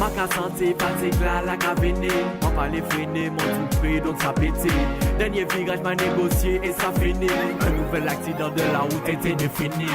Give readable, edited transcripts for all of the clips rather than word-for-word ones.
pas qu'à sentir fatigue là, la qu'à venir. On pas les freiner, mon tout près, donc ça pétille. Dernier virage m'a négocié et ça finit. Un nouvel accident de la route était défini.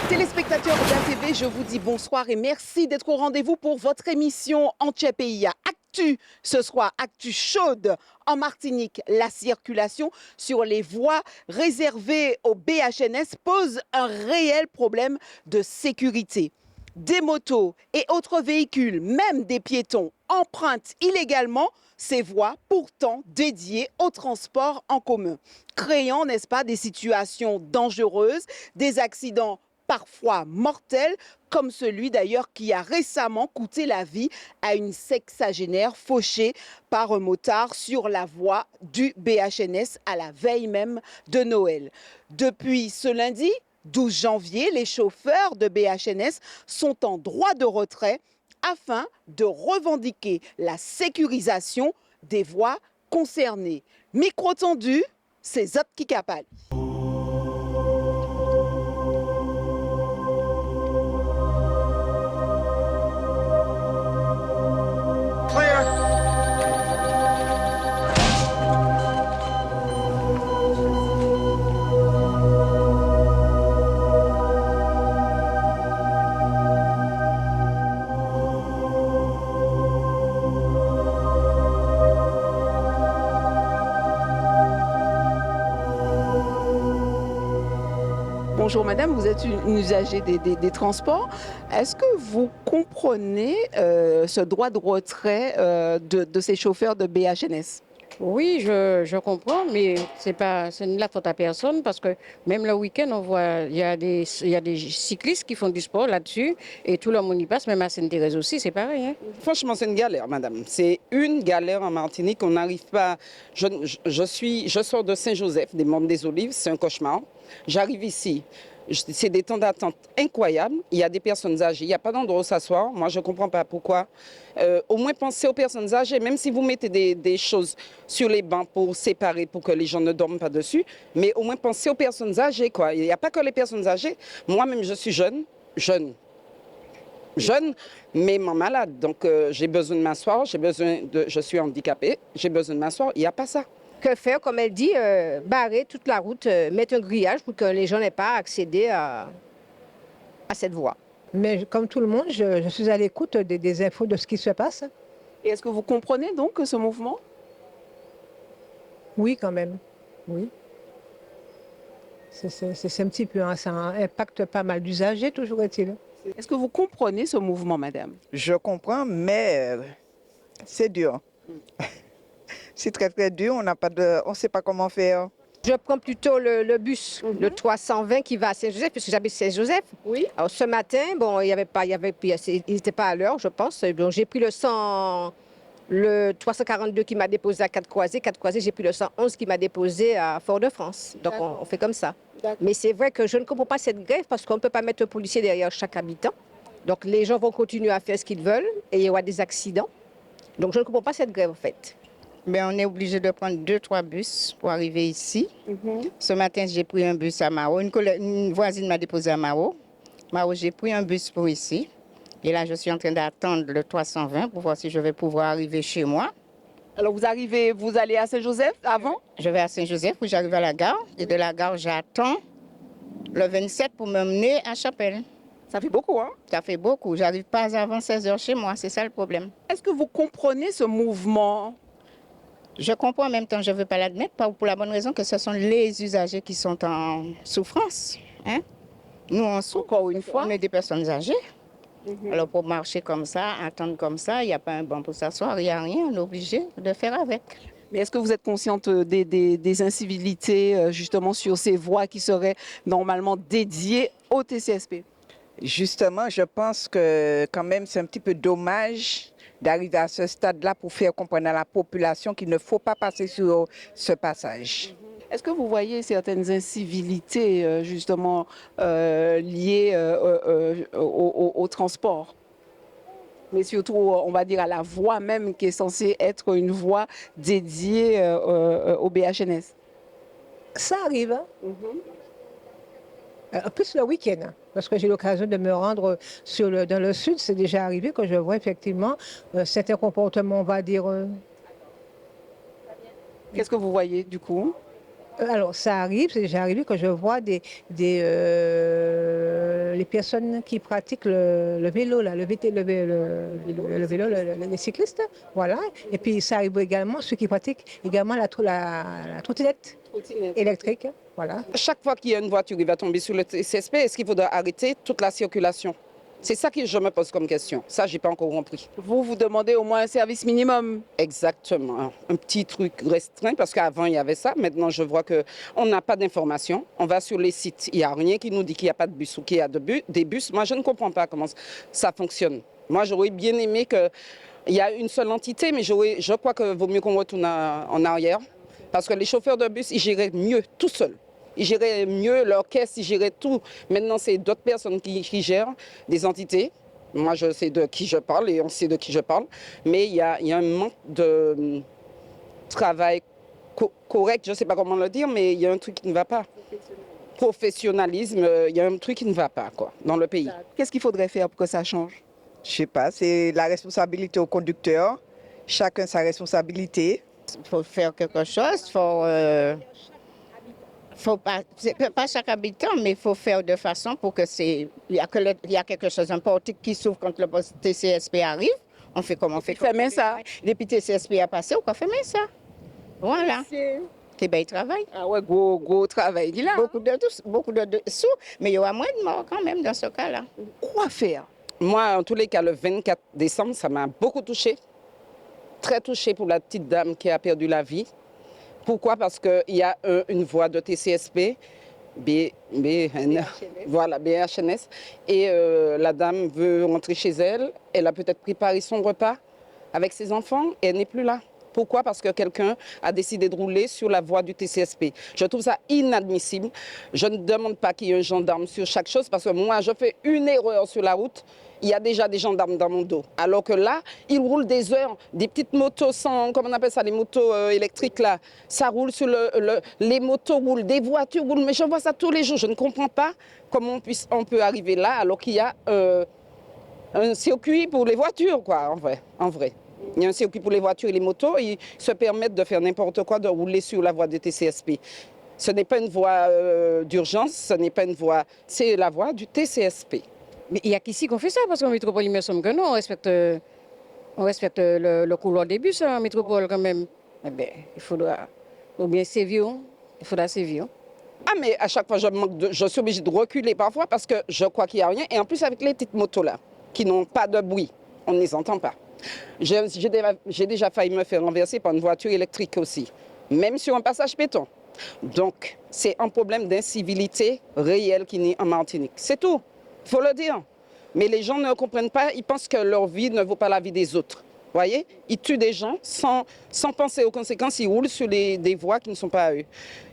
Téléspectateurs d'ATV, je vous dis bonsoir et merci d'être au rendez-vous pour votre émission Entier Pays à Actu. Ce soir, Actu chaude en Martinique. La circulation sur les voies réservées au BHNS pose un réel problème de sécurité. Des motos et autres véhicules, même des piétons, empruntent illégalement ces voies pourtant dédiées au transport en commun, créant, n'est-ce pas, des situations dangereuses, des accidents parfois mortels, comme celui d'ailleurs qui a récemment coûté la vie à une sexagénaire fauchée par un motard sur la voie du BHNS à la veille même de Noël. Depuis ce lundi, 12 janvier, les chauffeurs de BHNS sont en droit de retrait afin de revendiquer la sécurisation des voies concernées. Micro tendu, c'est Zop Kikapal. Bonjour madame, vous êtes une usagère des transports. Est-ce que vous comprenez ce droit de retrait de ces chauffeurs de BHNS? Oui, je comprends, mais ce n'est la faute à personne parce que même le week-end, on voit, il y a des cyclistes qui font du sport là-dessus et tout le monde y passe, même à Sainte-Thérèse aussi, c'est pareil. Hein? Franchement, c'est une galère, madame. C'est une galère en Martinique. On n'arrive pas. Je sors de Saint-Joseph, des Monts des Olives, c'est un cauchemar. J'arrive ici. C'est des temps d'attente incroyables. Il y a des personnes âgées, il n'y a pas d'endroit où s'asseoir. Moi, je ne comprends pas pourquoi. Au moins, pensez aux personnes âgées, même si vous mettez des choses sur les bancs pour séparer, pour que les gens ne dorment pas dessus. Mais au moins, pensez aux personnes âgées, quoi. Il n'y a pas que les personnes âgées. Moi-même, je suis jeune, mais malade. Donc, j'ai besoin de m'asseoir, je suis handicapée, j'ai besoin de m'asseoir. Il n'y a pas ça. Que faire, comme elle dit, barrer toute la route, mettre un grillage pour que les gens n'aient pas accédé à cette voie. Mais comme tout le monde, je suis à l'écoute des infos de ce qui se passe. Et est-ce que vous comprenez donc ce mouvement? Oui, quand même. Oui. C'est un petit peu, hein, ça impacte pas mal d'usagers, toujours est-il. Est-ce que vous comprenez ce mouvement, madame? Je comprends, mais c'est dur. C'est très très dur, on ne sait pas comment faire. Je prends plutôt le bus, le 320 qui va à Saint-Joseph, puisque j'habite Saint-Joseph. Oui. Alors ce matin, bon, il n'était pas à l'heure, je pense. Donc j'ai pris le 342 qui m'a déposé à Quatre-Croisés. Quatre-Croisés, j'ai pris le 111 qui m'a déposé à Fort-de-France. Donc on fait comme ça. Mais c'est vrai que je ne comprends pas cette grève parce qu'on ne peut pas mettre un policier derrière chaque habitant. Donc les gens vont continuer à faire ce qu'ils veulent et il y aura des accidents. Donc je ne comprends pas cette grève en fait. Mais on est obligé de prendre 2-3 bus pour arriver ici. Ce matin, j'ai pris un bus à Mao. Une voisine m'a déposé à Mao. Mao, j'ai pris un bus pour ici. Et là, je suis en train d'attendre le 320 pour voir si je vais pouvoir arriver chez moi. Alors vous allez à Saint-Joseph avant? Je vais à Saint-Joseph, où j'arrive à la gare. Et de la gare, j'attends le 27 pour m'emmener à Chapelle. Ça fait beaucoup, hein? Ça fait beaucoup. J'arrive pas avant 16h chez moi. C'est ça le problème. Est-ce que vous comprenez ce mouvement? Je comprends en même temps, je ne veux pas l'admettre, pour la bonne raison que ce sont les usagers qui sont en souffrance. Hein? Nous, on souffre. Encore une fois. On est des personnes âgées. Alors, pour marcher comme ça, attendre comme ça, il n'y a pas un banc pour s'asseoir, il n'y a rien, on est obligé de faire avec. Mais est-ce que vous êtes consciente des incivilités justement sur ces voies qui seraient normalement dédiées au TCSP? Justement, je pense que quand même c'est un petit peu dommage d'arriver à ce stade-là pour faire comprendre à la population qu'il ne faut pas passer sur ce passage. Est-ce que vous voyez certaines incivilités justement liées au transport? Mais surtout, on va dire, à la voie même qui est censée être une voie dédiée au BHNS? Ça arrive. Hein. En plus le week-end, hein, parce que j'ai l'occasion de me rendre dans le sud, c'est déjà arrivé que je vois effectivement certains comportements, on va dire. Qu'est-ce que vous voyez du coup? Alors ça arrive, c'est déjà arrivé que je vois les personnes qui pratiquent le vélo, là, le vélo, les cyclistes, voilà. Et puis ça arrive également ceux qui pratiquent également la trottinette électrique, voilà. Chaque fois qu'il y a une voiture qui va tomber sur le TCSP, est-ce qu'il faudra arrêter toute la circulation? C'est ça que je me pose comme question. Ça, je n'ai pas encore compris. Vous demandez au moins un service minimum. Exactement. Un petit truc restreint, parce qu'avant, il y avait ça. Maintenant, je vois qu'on n'a pas d'informations. On va sur les sites. Il n'y a rien qui nous dit qu'il n'y a pas de bus ou qu'il y a des bus. Moi, je ne comprends pas comment ça fonctionne. Moi, j'aurais bien aimé qu'il y ait une seule entité, mais je crois qu'il vaut mieux qu'on retourne en arrière. Parce que les chauffeurs de bus, ils géraient mieux tout seuls. Ils géraient mieux leur caisse, ils géraient tout. Maintenant, c'est d'autres personnes qui gèrent des entités. Moi, je sais de qui je parle et on sait de qui je parle. Mais il y a un manque de travail correct, je ne sais pas comment le dire, mais il y a un truc qui ne va pas. Professionnalisme, il y a un truc qui ne va pas quoi, dans le pays. Qu'est-ce qu'il faudrait faire pour que ça change? Je ne sais pas, c'est la responsabilité au conducteur. Chacun sa responsabilité. Il faut faire quelque chose, faut pas chaque habitant, mais il faut faire de façon pour que il y a quelque chose d'important qui s'ouvre quand le TCSP arrive. On fait comment on fait. Fait ça. Depuis TCSP a passé, on fait ça. Voilà. C'est bien travail. Ah ouais, gros travail. Dis là. Beaucoup de sous, mais il y aura moins de morts quand même dans ce cas-là. Quoi faire? Moi, en tous les cas, le 24 décembre, ça m'a beaucoup touchée. Très touchée pour la petite dame qui a perdu la vie. Pourquoi? Parce qu'il y a une voie de TCSP, voilà, BHNS, et la dame veut rentrer chez elle. Elle a peut-être préparé son repas avec ses enfants et elle n'est plus là. Pourquoi? Parce que quelqu'un a décidé de rouler sur la voie du TCSP. Je trouve ça inadmissible. Je ne demande pas qu'il y ait un gendarme sur chaque chose parce que moi, je fais une erreur sur la route. Il y a déjà des gendarmes dans mon dos. Alors que là, ils roulent des heures, des petites motos comment on appelle ça, les motos électriques là. Ça roule sur les motos roulent, des voitures roulent. Mais je vois ça tous les jours. Je ne comprends pas comment on peut arriver là alors qu'il y a un circuit pour les voitures, quoi, en vrai. Il y a un circuit pour les voitures et les motos. Ils se permettent de faire n'importe quoi, de rouler sur la voie de TCSP. Ce n'est pas une voie d'urgence, ce n'est pas une voie, c'est la voie du TCSP. Mais il n'y a qu'ici qu'on fait ça, parce qu'en métropole, il me semble que non, on respecte le couloir des bus en métropole quand même. Eh bien, il faudra sévir. Ah, mais à chaque fois, je suis obligée de reculer parfois parce que je crois qu'il n'y a rien. Et en plus, avec les petites motos là, qui n'ont pas de bruit, on ne les entend pas. J'ai déjà failli me faire renverser par une voiture électrique aussi, même sur un passage piéton. Donc, c'est un problème d'incivilité réelle qui naît en Martinique. C'est tout. Il faut le dire. Mais les gens ne comprennent pas, ils pensent que leur vie ne vaut pas la vie des autres. Vous voyez? Ils tuent des gens sans penser aux conséquences, ils roulent sur des voies qui ne sont pas à eux.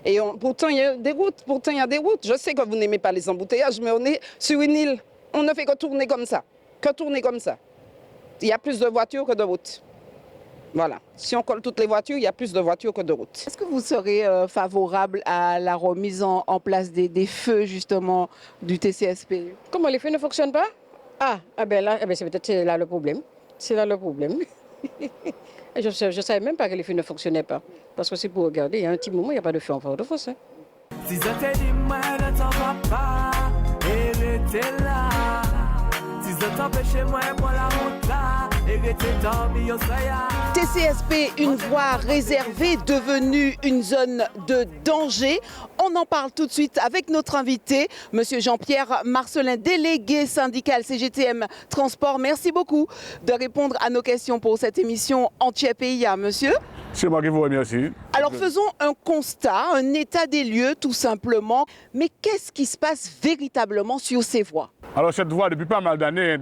Et pourtant, il y a des routes, Je sais que vous n'aimez pas les embouteillages, mais on est sur une île. On ne fait que tourner comme ça. Il y a plus de voitures que de routes. Voilà. Si on colle toutes les voitures, il y a plus de voitures que de routes. Est-ce que vous serez favorable à la remise en place des feux, justement, du TCSP? Comment les feux ne fonctionnent pas? C'est peut-être là le problème. C'est là le problème. Je ne savais même pas que les feux ne fonctionnaient pas. Parce que c'est pour regarder, il y a un petit moment, il n'y a pas de feu en Fort-de-France. Hein. Si je te dis moi ne t'en vas pas, elle était là. Si je t'empêchais moi pour la route là, elle était dormie au soya. TCSP, une voie réservée devenue une zone de danger. On en parle tout de suite avec notre invité, Monsieur Jean-Pierre Marcelin, délégué syndical CGTM Transport. Merci beaucoup de répondre à nos questions pour cette émission Entier PIA, monsieur. C'est moi qui vous remercie. Alors faisons un constat, un état des lieux tout simplement. Mais qu'est-ce qui se passe véritablement sur ces voies? Alors cette voie, depuis pas mal d'années,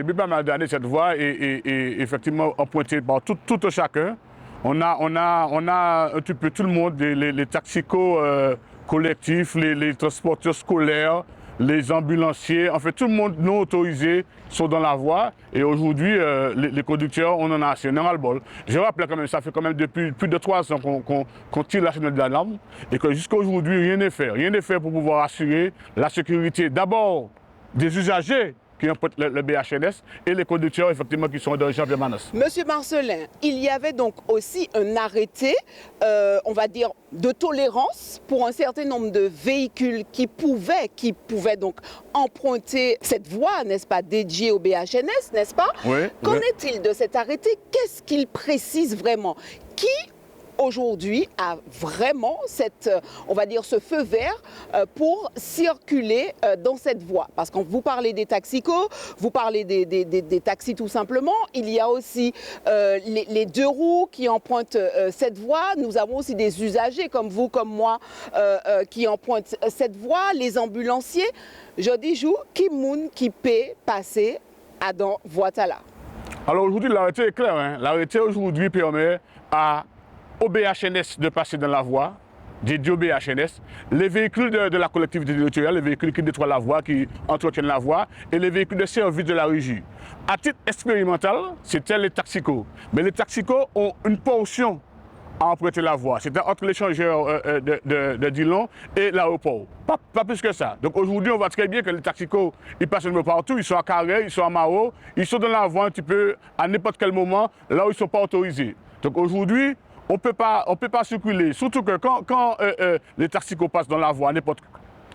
cette voie est effectivement empruntée par tout chacun. On a un petit peu tout le monde, les taxicos collectifs, les transporteurs scolaires, les ambulanciers, en fait tout le monde non autorisé sont dans la voie. Et aujourd'hui, les conducteurs, on en a assez, on en a le bol. Je rappelle quand même, ça fait quand même depuis plus de 3 ans qu'on tire la sonnette d'alarme et que jusqu'à aujourd'hui, rien n'est fait. Rien n'est fait pour pouvoir assurer la sécurité d'abord des usagers qui empruntent le BHNS et les conducteurs effectivement qui sont dans Jean permanence. Monsieur Marcelin, il y avait donc aussi un arrêté, on va dire, de tolérance pour un certain nombre de véhicules qui pouvaient donc emprunter cette voie, n'est-ce pas, dédiée au BHNS, n'est-ce pas? Oui. Qu'en est-il de cet arrêté? Qu'est-ce qu'il précise vraiment? Qui aujourd'hui a vraiment on va dire, ce feu vert pour circuler dans cette voie. Parce que quand vous parlez des taxicos, vous parlez des taxis tout simplement, il y a aussi les 2 roues qui empruntent cette voie. Nous avons aussi des usagers comme vous, comme moi, qui empruntent cette voie, les ambulanciers. Je dis, qui moun qui peut passer à dans voie là. Alors aujourd'hui, l'arrêté est clair. Hein? L'arrêté aujourd'hui permet au BHNS de passer dans la voie, dédié au BHNS, les véhicules de la collectivité territoriale, les véhicules qui nettoient la voie, qui entretiennent la voie, et les véhicules de service de la régie. À titre expérimental, c'était les taxicos. Mais les taxicos ont une portion à emprunter la voie. C'était entre l'échangeur de Dillon et l'aéroport. Pas plus que ça. Donc aujourd'hui, on voit très bien que les taxicos, ils passent un peu partout, ils sont à Carré, ils sont à Mao, ils sont dans la voie un petit peu à n'importe quel moment, là où ils ne sont pas autorisés. Donc aujourd'hui, on ne peut pas circuler, surtout que quand les taxicos passent dans la voie à n'importe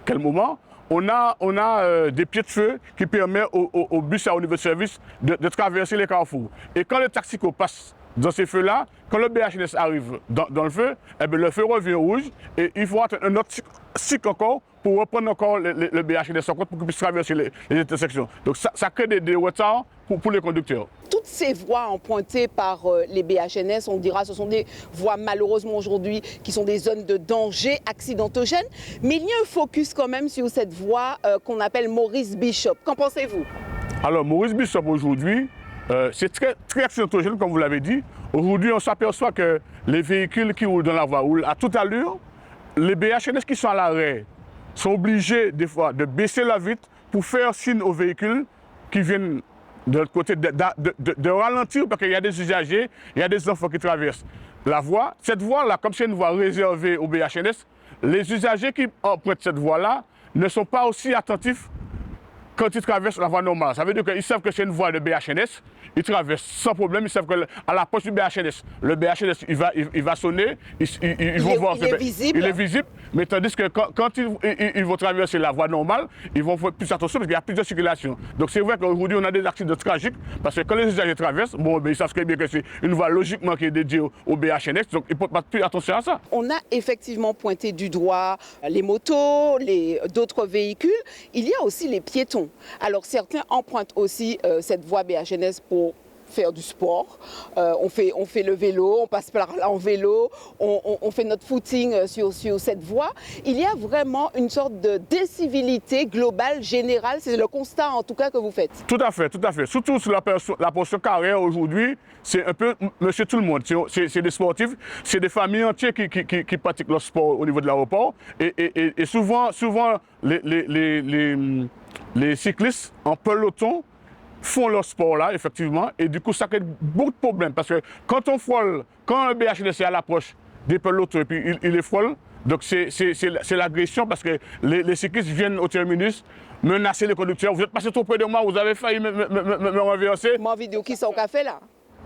quel moment, on a des pieds de feu qui permettent aux bus à haut niveau de service de traverser les carrefours. Et quand les taxicos passent dans ces feux-là, quand le BHNS arrive dans le feu, eh bien, le feu revient rouge et il faut attendre un autre cycle encore pour reprendre encore le BHNS en compte pour qu'ils puissent traverser les intersections. Donc ça crée des retards pour les conducteurs. Toutes ces voies empruntées par les BHNS, on dira, ce sont des voies malheureusement aujourd'hui qui sont des zones de danger accidentogènes. Mais il y a un focus quand même sur cette voie qu'on appelle Maurice Bishop. Qu'en pensez-vous? Alors Maurice Bishop aujourd'hui, c'est très accidentogène comme vous l'avez dit. Aujourd'hui on s'aperçoit que les véhicules qui roulent dans la voie roulent à toute allure. Les BHNS qui sont à l'arrêt sont obligés des fois de baisser la vitre pour faire signe aux véhicules qui viennent de l'autre côté, de ralentir parce qu'il y a des usagers, il y a des enfants qui traversent la voie. Cette voie-là, comme c'est une voie réservée au BHNS, les usagers qui empruntent cette voie-là ne sont pas aussi attentifs quand ils traversent la voie normale. Ça veut dire qu'ils savent que c'est une voie de BHNS, ils traversent sans problème, ils savent qu'à l'approche du BHNS, le BHNS il va sonner, ils vont voir. Il est visible, mais tandis que quand ils vont traverser la voie normale, ils vont faire plus attention parce qu'il y a plus de circulation. Donc c'est vrai qu'aujourd'hui on a des accidents tragiques parce que quand les usagers traversent, ils savent très bien que c'est une voie logiquement qui est dédiée au BHNS, donc ils ne portent pas plus attention à ça. On a effectivement pointé du doigt les motos, d'autres véhicules, il y a aussi les piétons. Alors certains empruntent aussi cette voie BHNS pour faire du sport. On fait le vélo, on passe par là en vélo, on fait notre footing sur cette voie. Il y a vraiment une sorte de décivilité globale, générale. C'est le constat en tout cas que vous faites. Tout à fait, tout à fait. Surtout sur la portion carrière aujourd'hui, c'est un peu monsieur tout le monde. C'est des sportifs, c'est des familles entières qui pratiquent leur sport au niveau de l'aéroport. Et souvent les cyclistes en peloton font leur sport là, effectivement, et du coup, ça crée beaucoup de problèmes. Parce que quand on frôle, quand un BHNS est à l'approche des pelotons et puis il les frôle, donc c'est l'agression parce que les cyclistes viennent au terminus menacer les conducteurs. Vous êtes passé trop près de moi, vous avez failli me renverser. Moi, vidéo qui sont au café là.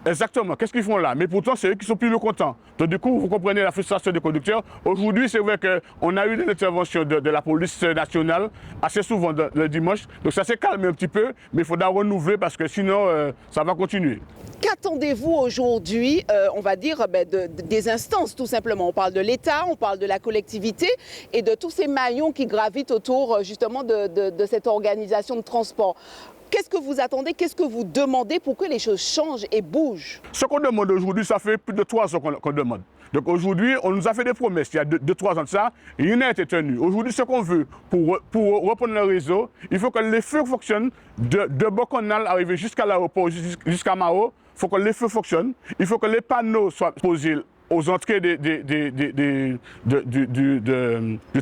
Exactement. Qu'est-ce qu'ils font là? Mais pourtant, c'est eux qui sont plus mécontents. Donc du coup, vous comprenez la frustration des conducteurs. Aujourd'hui, c'est vrai qu'on a eu des interventions de la police nationale assez souvent le dimanche. Donc ça s'est calmé un petit peu, mais il faudra renouveler parce que sinon, ça va continuer. Qu'attendez-vous aujourd'hui, on va dire, des instances tout simplement? On parle de l'État, on parle de la collectivité et de tous ces maillons qui gravitent autour justement de cette organisation de transport. Qu'est-ce que vous attendez, qu'est-ce que vous demandez pour que les choses changent et bougent? Ce qu'on demande aujourd'hui, ça fait plus de 3 ans qu'on demande. Donc aujourd'hui, on nous a fait des promesses, il y a 2-3 ans de ça, et rien n'a été tenu. Aujourd'hui, ce qu'on veut, pour reprendre le réseau, il faut que les feux fonctionnent de Boconal arriver jusqu'à l'aéroport, jusqu'à Mao. Il faut que les feux fonctionnent, il faut que les panneaux soient posés aux entrées du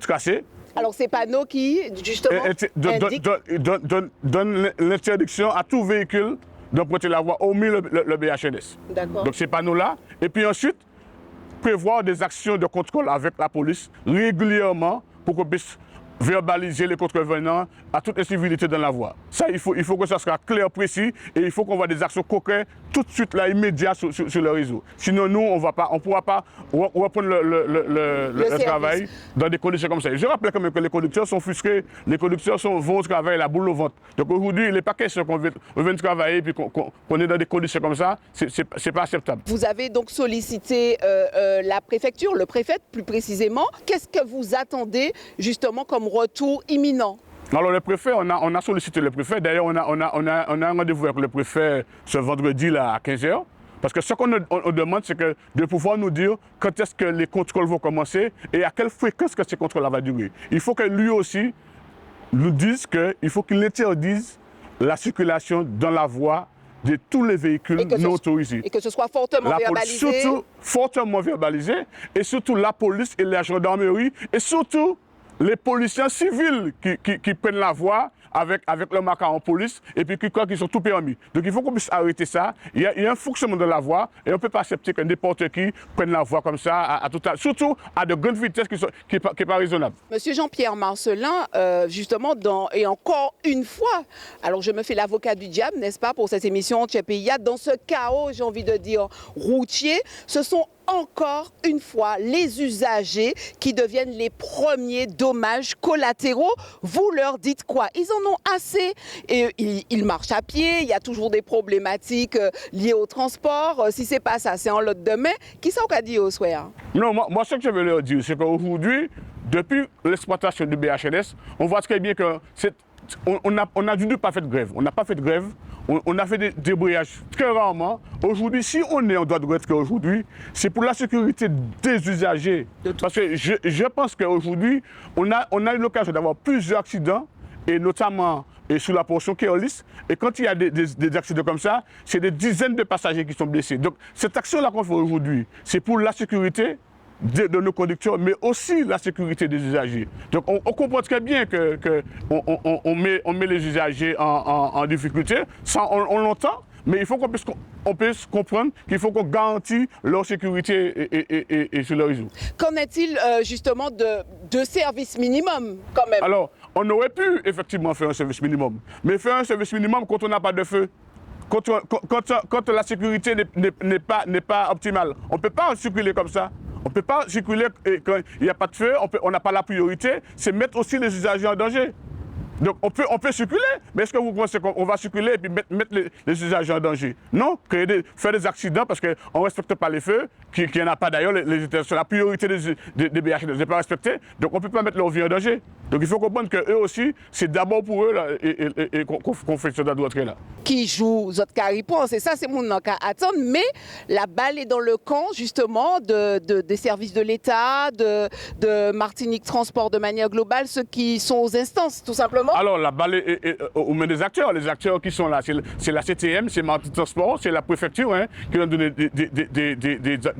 tracé. Alors, ces panneaux qui, justement, indiquent... Donne l'interdiction à tout véhicule d'emprunter la voie, hormis le BHNS. D'accord. Donc ces panneaux-là. Et puis ensuite, prévoir des actions de contrôle avec la police régulièrement pour qu'on puisse verbaliser les contrevenants à toute incivilité dans la voie. Ça, il faut que ça soit clair, précis, et il faut qu'on voit des actions concrètes tout de suite, là, immédiates sur le réseau. Sinon, nous, on ne pourra pas reprendre le travail dans des conditions comme ça. Je rappelle quand même que les conducteurs sont frustrés, les conducteurs vont au travail la boule au ventre. Donc aujourd'hui, il n'est pas question qu'on vienne travailler et qu'on est dans des conditions comme ça, c'est pas acceptable. Vous avez donc sollicité la préfecture, le préfet plus précisément. Qu'est-ce que vous attendez justement comme retour imminent? Alors le préfet, on a sollicité le préfet. D'ailleurs, on a un rendez-vous avec le préfet ce vendredi là, à 15h. Parce que ce qu'on demande, c'est de pouvoir nous dire quand est-ce que les contrôles vont commencer et à quelle fréquence que ces contrôles vont durer. Il faut que lui aussi nous dise qu'il faut qu'il interdise la circulation dans la voie de tous les véhicules non autorisés. Et que ce soit fortement verbalisé. Surtout fortement verbalisé, et surtout la police et la gendarmerie, et surtout les policiers civils qui prennent la voie avec le marqueur en police et puis qui croient qu'ils sont tout permis. Donc il faut qu'on puisse arrêter ça. Il y a un fonctionnement de la voie et on ne peut pas accepter que n'importe qui prenne la voie comme ça, surtout à de grandes vitesses qui n'est pas raisonnable. Monsieur Jean-Pierre Marcelin, justement, et encore une fois, alors je me fais l'avocat du diable, n'est-ce pas, pour cette émission TCPIA, dans ce chaos, j'ai envie de dire, routier, ce sont encore une fois les usagers qui deviennent les premiers dommages collatéraux. Vous leur dites quoi? Ils en ont assez. Et ils marchent à pied, il y a toujours des problématiques liées au transport. Si c'est pas ça, c'est en lot demain. Qui ça qu'a dit au soir? Non, moi ce que je veux leur dire, c'est qu'aujourd'hui, depuis l'exploitation du BHNS, on voit très bien que on a dû pas faire de grève. On n'a pas fait de grève. On a fait des débrayages très rarement. Aujourd'hui, si on est en droit de grève aujourd'hui, c'est pour la sécurité des usagers. Parce que je pense qu'aujourd'hui, on a eu l'occasion d'avoir plusieurs accidents, et notamment sur la portion Keolis. Et quand il y a des accidents comme ça, c'est des dizaines de passagers qui sont blessés. Donc cette action-là qu'on fait aujourd'hui, c'est pour la sécurité de nos conducteurs, mais aussi la sécurité des usagers. Donc on comprend très bien qu'on met les usagers en difficulté, ça on l'entend, mais il faut qu'on puisse comprendre qu'il faut qu'on garantisse leur sécurité et sur le réseau. Qu'en est-il justement de service minimum quand même? Alors, on aurait pu effectivement faire un service minimum, mais faire un service minimum quand on n'a pas de feu, quand la sécurité n'est pas optimale, on ne peut pas circuler comme ça. On ne peut pas circuler quand il n'y a pas de feu, on n'a pas la priorité, c'est mettre aussi les usagers en danger. Donc on peut circuler, mais est-ce que vous pensez qu'on va circuler et puis mettre les usagers en danger? Non, faire des accidents parce qu'on ne respecte pas les feux, qu'il n'y en a pas d'ailleurs, la priorité des BHNS n'est pas respectée, donc on ne peut pas mettre leur vie en danger. Donc il faut comprendre qu'eux aussi, c'est d'abord pour eux là, et qu'on fait ce droit là. Qui joue Zot Caripon, c'est ça, c'est mon nom qu'à attendre, mais la balle est dans le camp justement des services de l'État, de Martinique Transport de manière globale, ceux qui sont aux instances tout simplement. Alors la balle est aux mains des acteurs. Les acteurs qui sont là, c'est la CTM, c'est Martinique Transport, c'est la préfecture qui va donner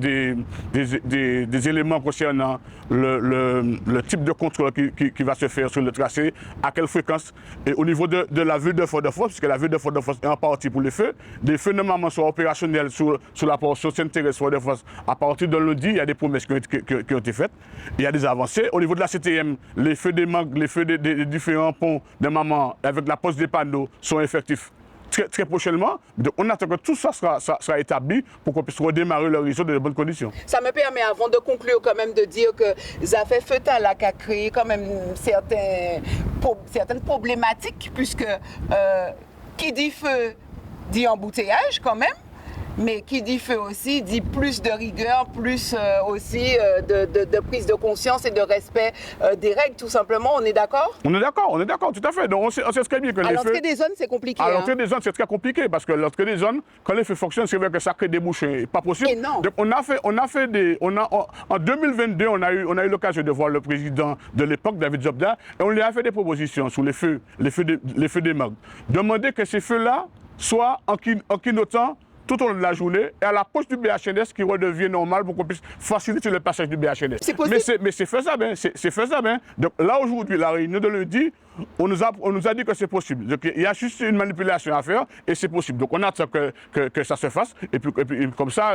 des éléments concernant le type de contrôle qui va se faire sur le tracé, à quelle fréquence, et au niveau de la ville de Fort-de-France, puisque la ville de Fort-de-France est en partie pour les feux. Des feux normalement sont opérationnels sur la portion Sainte-Thérèse Fort-de-France. À partir de lundi, il y a des promesses qui ont été faites. Il y a des avancées. Au niveau de la CTM, les feux des mangues, les feux des différents ponts de Maman avec la pose des panneaux sont effectifs très prochainement. Donc on attend que tout ça sera établi pour qu'on puisse redémarrer le réseau dans de bonnes conditions. Ça me permet, avant de conclure, quand même de dire que Zafé Feutal a créé quand même certaines problématiques, puisque qui dit feu dit embouteillage quand même. Mais qui dit feu aussi, dit plus de rigueur, plus aussi de prise de conscience et de respect des règles, tout simplement. On est d'accord? On est d'accord, tout à fait. Donc on sait très bien que les feux... À l'entrée des zones, c'est compliqué. À l'entrée des zones, c'est très compliqué, parce que l'entrée des zones, quand les feux fonctionnent, c'est vrai que ça crée des bouchées. Pas possible. Énorme. Donc en 2022, on a eu l'occasion de voir le président de l'époque, David Zobda, et on lui a fait des propositions sur les feux des mangues. Demander que ces feux-là soient en clignotant tout au long de la journée et à l'approche du BHNS qui redevient normal pour qu'on puisse faciliter le passage du BHNS. C'est possible. Mais c'est faisable, hein, c'est faisable. Hein. Donc là aujourd'hui, la réunion de lundi, on nous a dit que c'est possible. Donc il y a juste une manipulation à faire et c'est possible. Donc on attend que ça se fasse et puis comme ça,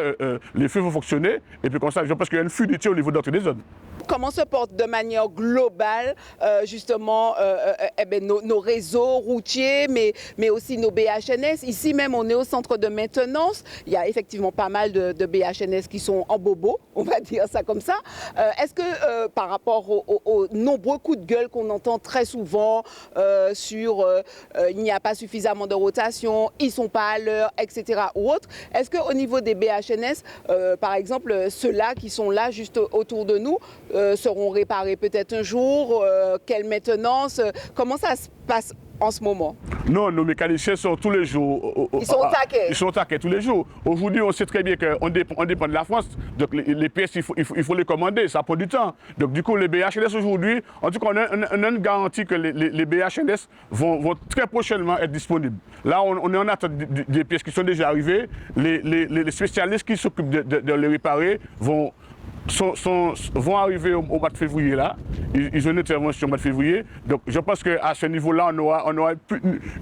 les feux vont fonctionner et puis comme ça, je pense qu'il y a une fluidité au niveau d'entrée des zones. Comment se portent de manière globale justement nos réseaux routiers, mais aussi nos BHNS. Ici même, on est au centre de maintenance. Il y a effectivement pas mal de BHNS qui sont en bobo, on va dire ça comme ça. Est-ce que par rapport aux nombreux coups de gueule qu'on entend très souvent sur il n'y a pas suffisamment de rotation, ils ne sont pas à l'heure, etc. ou autre, est-ce qu'au niveau des BHNS, par exemple, ceux-là qui sont là juste autour de nous, seront réparés peut-être un jour, quelle maintenance, comment ça se passe en ce moment? Non, nos mécaniciens sont tous les jours. Ils sont au taquet. Ils sont au taquet tous les jours. Aujourd'hui, on sait très bien qu'on dépend de la France. Donc les pièces, il faut les commander, ça prend du temps. Donc du coup, les BHNS aujourd'hui, en tout cas, on a une garantie que les BHNS vont très prochainement être disponibles. Là, on est en attente des pièces qui sont déjà arrivées. Les spécialistes qui s'occupent de les réparer vont arriver au mois de février là. Ils ont une intervention au mois de février. Donc je pense qu'à ce niveau-là, on aura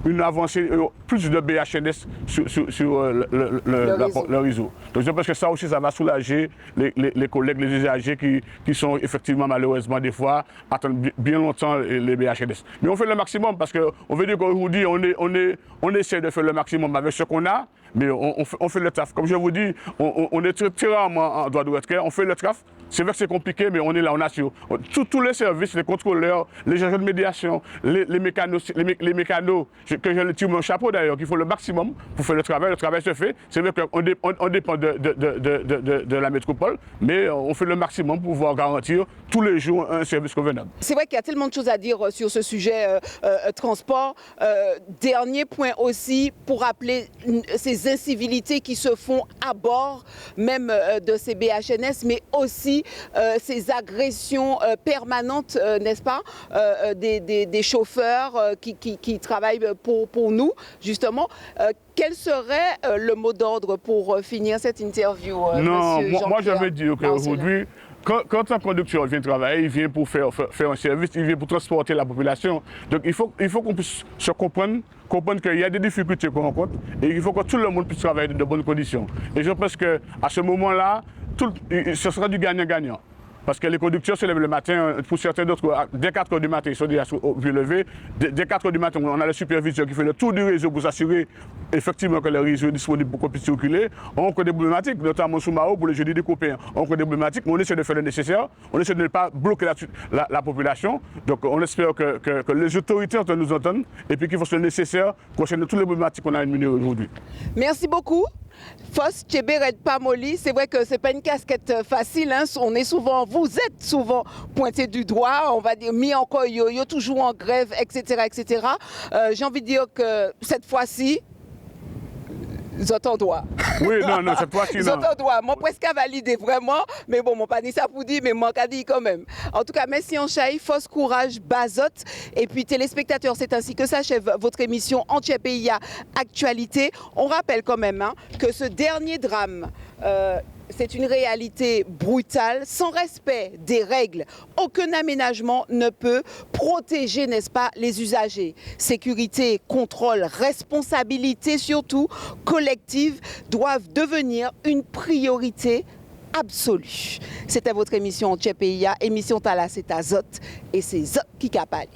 une avancée, plus de BHNS sur le réseau. Donc je pense que ça aussi, ça va soulager les collègues, les usagers qui sont effectivement malheureusement des fois attendent bien longtemps les BHNS. Mais on fait le maximum parce qu'on veut dire qu'aujourd'hui, on essaie de faire le maximum avec ce qu'on a. Mais on fait le taf. Comme je vous dis, on est très rarement en droit de retrait. On fait le taf. C'est vrai que c'est compliqué, mais on est là, on assure. Tous les services, les contrôleurs, les agents de médiation, les mécanos, que je tire mon chapeau d'ailleurs, qui font le maximum pour faire le travail. Le travail se fait. C'est vrai qu'on dépend de la métropole, mais on fait le maximum pour pouvoir garantir tous les jours un service convenable. C'est vrai qu'il y a tellement de choses à dire sur ce sujet transport. Dernier point aussi, pour rappeler ces incivilités qui se font à bord même de ces BHNS, mais aussi ces agressions permanentes, n'est-ce pas, des chauffeurs qui travaillent pour nous, justement. Quel serait le mot d'ordre pour finir cette interview, Non, monsieur moi je veux dire qu'aujourd'hui, quand un conducteur vient travailler, il vient pour faire un service, il vient pour transporter la population. Donc il faut qu'on puisse se comprendre qu'il y a des difficultés qu'on rencontre et il faut que tout le monde puisse travailler dans de bonnes conditions. Et je pense qu'à ce moment-là, ce sera du gagnant-gagnant. Parce que les conducteurs se lèvent le matin, pour certains d'autres, dès 4 h du matin, ils sont déjà au pied levé. Dès 4 h du matin, on a le superviseur qui fait le tour du réseau pour s'assurer effectivement que le réseau est disponible pour qu'on puisse circuler. On rencontre des problématiques, notamment sous Mao pour le jeudi des copains. On rencontre des problématiques, mais on essaie de faire le nécessaire. On essaie de ne pas bloquer la population. Donc on espère que les autorités entendent nous entendre et puis qu'ils font le nécessaire concernant toutes les problématiques qu'on a énumérées aujourd'hui. Merci beaucoup. Foss Tchébé Pamoli, c'est vrai que c'est pas une casquette facile, hein. Vous êtes souvent pointé du doigt, on va dire mis encore yo toujours en grève, etc., etc. J'ai envie de dire que cette fois-ci, j'entends droit. Oui, non, cette fois-ci, non. J'entends droit. Moi, presque à valider vraiment, mais bon, mon pas dit ça pour dire, mais moi, qu'a dit quand même. En tout cas, merci en Chaï, Foss Courage, Bazotte. Et puis, téléspectateurs, c'est ainsi que s'achève votre émission Entier Pays Actualité. On rappelle quand même que ce dernier drame, c'est une réalité brutale, sans respect des règles. Aucun aménagement ne peut protéger, n'est-ce pas, les usagers. Sécurité, contrôle, responsabilité surtout collective doivent devenir une priorité absolue. C'était votre émission Entier Pays, émission Tala, c'est Azot et c'est Zot qui capali.